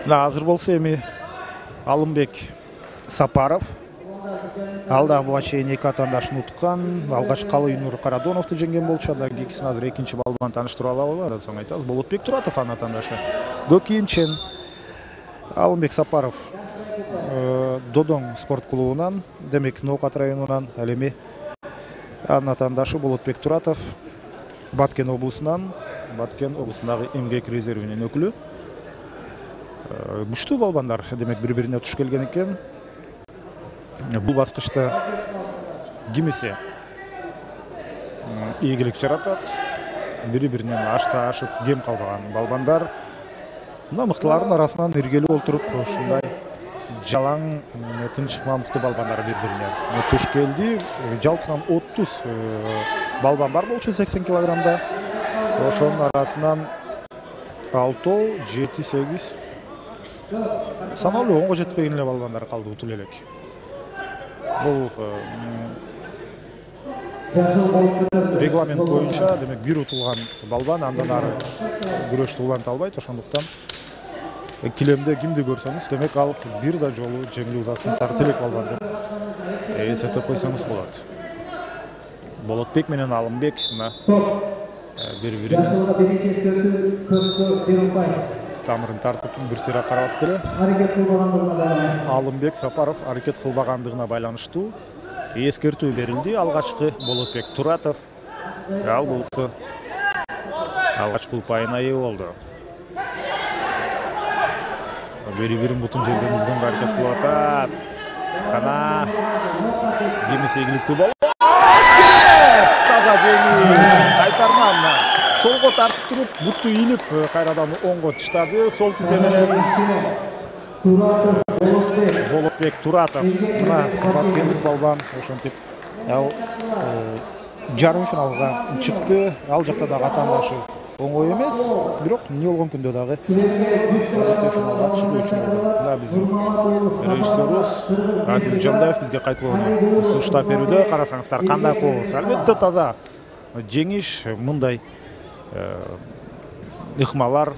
Азыр болсо эми Алымбек Сапаров ал да буга чейин 2 атаандашын уткан. Алгач Калыйнур Карадоновду жеңген болчу. Анда кийинкисин азыр экинчи балбан тааныштырып алабы. Андан соң айтабыз. Болотбек Туратов анын атаандашы. Көк кийимчен Алымбек Сапаров Додоң спорт клубунан, демек Ноокат районунан, ал эми анын атаандашы Болотбек Туратов Баткен облусунан, Баткен облусундагы эмгек резервинин өкүлү. Муштуу балбандар демек бири-бирине туш келген экен. Бул баскычта кимиси ийгилик жаратат, бири-биринен ашып кем калбаган балбандар. Мына мыктылардын арасынан иргелип отуруп ушундай жалаң тынчыкма мыкты балбандар бири-бирине туш келди. Жалпысынан 30 балбан бар болчу 80 килограммда. Ошонун арасынан 6, 7, 8 саналуу 10го жетпеген эле балбандар калды утул элек. Бул регламент боюнча демек бир утулган балбан андан ары күрөштү уланта албайт. Ошондуктан килемде кимди көрсөңүз, демек ал бир да жолу жеңил узасын тарта элек балбан деп эсептеп койсоңуз болот. Болотбек менен Алымбек мына бири-бирин тамырын тартып бир сыйра карап эле. Алымбек Сапаров аракет кылбагандыгына байланыштуу эскертүү берилди. Алгачкы Болотбек Туратов ал болсо алгачкы упайына ээ болду. Бири-бирин бутун жерден үзгөнгө аракет кылып атат. Кана кимиси ийгиликтүү болду. Таза жеңил кайтарма мына. Солго тартып туруп, бутту ийилип, кайрадан оңго тыштады. Сол тизе менен Болотбек Туратов мына Баткендик балбан ошентип ал жарым финалга чыкты. Ал жакта дагы атаандашы оңой эмес, бирок эмне болгон күндө дагы финалга чыгуу үчүн мына биздин режиссерубуз Адил Жамдаев бизге кайталоону сунуштап берүүдө. Карасаңыздар кандай кооз. Албетте таза жеңиш мындай ыкмалар